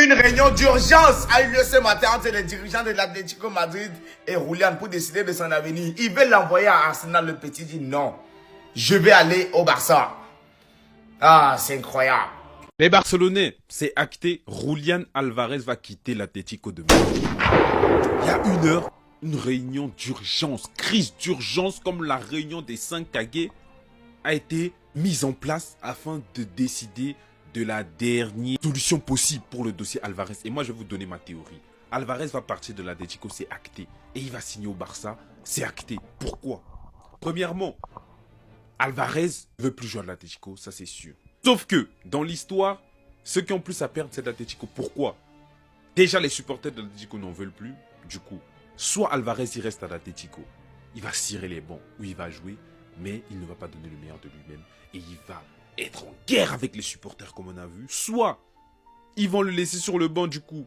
Une réunion d'urgence a eu lieu ce matin entre les dirigeants de l'Atlético Madrid et Julián pour décider de son avenir. Ils veulent l'envoyer à Arsenal. Le petit dit non. Je vais aller au Barça. Ah, c'est incroyable. Les Barcelonais, c'est acté. Julián Alvarez va quitter l'Atlético de Madrid. Il y a une heure, une réunion d'urgence, crise d'urgence comme la réunion des 5 Kage a été mise en place afin de décider de la dernière solution possible pour le dossier Alvarez. Et moi, je vais vous donner ma théorie. Alvarez va partir de l'Atlético, c'est acté. Et il va signer au Barça, c'est acté. Pourquoi? Premièrement, Alvarez ne veut plus jouer à l'Atlético, ça c'est sûr. Sauf que, dans l'histoire, ceux qui ont plus à perdre, c'est l'Atlético. Pourquoi? Déjà, les supporters de l'Atlético n'en veulent plus. Du coup, soit Alvarez, il reste à l'Atlético. Il va cirer les bancs où il va jouer, mais il ne va pas donner le meilleur de lui-même. Et il va être en guerre avec les supporters, comme on a vu. Soit, ils vont le laisser sur le banc, du coup.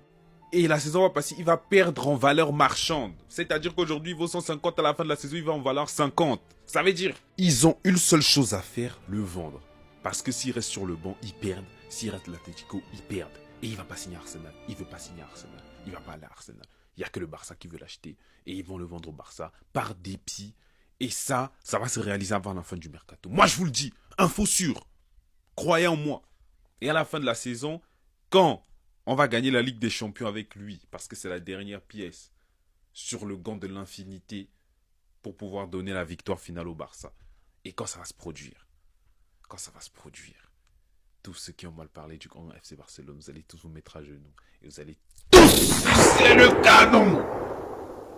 Et la saison va passer, il va perdre en valeur marchande. C'est-à-dire qu'aujourd'hui, il vaut 150, à la fin de la saison, il va en valoir 50. Ça veut dire, ils ont une seule chose à faire, le vendre. Parce que s'il reste sur le banc, ils perdent. S'il reste à l'Atlético, ils perdent. Et il ne va pas signer à Arsenal. Il ne veut pas signer à Arsenal. Il ne va pas aller à Arsenal. Il n'y a que le Barça qui veut l'acheter. Et ils vont le vendre au Barça par dépit. Et ça va se réaliser avant la fin du mercato. Moi, je vous le dis, info sûre. Croyez en moi. Et à la fin de la saison, quand on va gagner la Ligue des Champions avec lui, parce que c'est la dernière pièce sur le gant de l'infinité pour pouvoir donner la victoire finale au Barça. Et quand ça va se produire, tous ceux qui ont mal parlé du grand FC Barcelone, vous allez tous vous mettre à genoux. Et vous allez tous sucer le canon.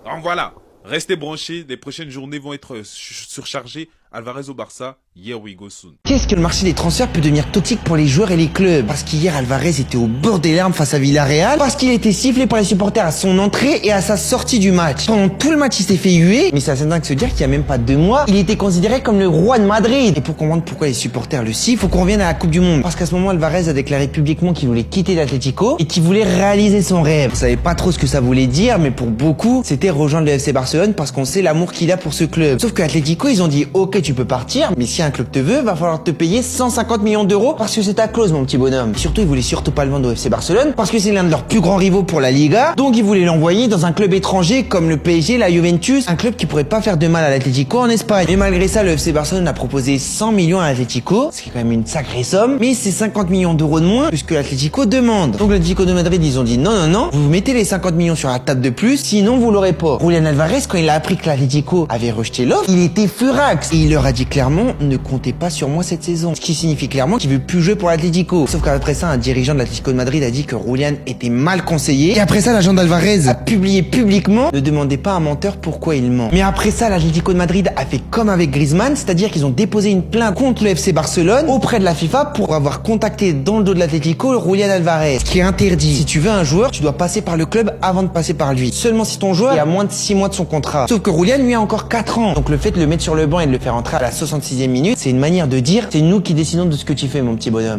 Donc voilà, restez branchés. Les prochaines journées vont être surchargées. Alvarez au Barça, here we go soon. Qu'est-ce que le marché des transferts peut devenir toxique pour les joueurs et les clubs? Parce qu'hier, Alvarez était au bord des larmes face à Villarreal, parce qu'il était sifflé par les supporters à son entrée et à sa sortie du match. Pendant tout le match, il s'est fait huer, mais c'est assez dingue de se dire qu'il y a même pas 2 mois, il était considéré comme le roi de Madrid. Et pour comprendre pourquoi les supporters le sifflent, faut qu'on revienne à la Coupe du Monde. Parce qu'à ce moment, Alvarez a déclaré publiquement qu'il voulait quitter l'Atlético et qu'il voulait réaliser son rêve. On savait pas trop ce que ça voulait dire, mais pour beaucoup, c'était rejoindre le FC Barcelone parce qu'on sait l'amour qu'il a pour ce club. Sauf que l'Atlético, ils ont dit, ok, tu peux partir, mais si un club te veut, va falloir te payer 150 millions d'euros parce que c'est ta clause, mon petit bonhomme. Et surtout, ils voulaient surtout pas le vendre au FC Barcelone parce que c'est l'un de leurs plus grands rivaux pour la Liga. Donc, ils voulaient l'envoyer dans un club étranger comme le PSG, la Juventus, un club qui pourrait pas faire de mal à l'Atlético en Espagne. Mais malgré ça, le FC Barcelone a proposé 100 millions à l'Atlético, ce qui est quand même une sacrée somme, mais c'est 50 millions d'euros de moins puisque l'Atlético demande. Donc, l'Atlético de Madrid, ils ont dit non, vous mettez les 50 millions sur la table de plus, sinon vous l'aurez pas. Julián Alvarez, quand il a appris que l'Atlético avait rejeté l'offre, il était furax et il leur a dit clairement, ne comptez pas sur moi cette saison. Ce qui signifie clairement qu'il veut plus jouer pour l'Atlético. Sauf qu'après ça, un dirigeant de l'Atlético de Madrid a dit que Julián était mal conseillé. Et après ça, l'agent d'Alvarez a publié publiquement, ne demandez pas à un menteur pourquoi il ment. Mais après ça, l'Atlético de Madrid a fait comme avec Griezmann, c'est-à-dire qu'ils ont déposé une plainte contre le FC Barcelone auprès de la FIFA pour avoir contacté dans le dos de l'Atlético Julián Alvarez. Ce qui est interdit. Si tu veux un joueur, tu dois passer par le club avant de passer par lui. Seulement si ton joueur est à moins de 6 mois de son contrat. Sauf que Julián, lui, a encore 4 ans. Donc le fait de le mettre sur le banc et de le faire entrer à la 66e minute, c'est une manière de dire, c'est nous qui décidons de ce que tu fais, mon petit bonhomme.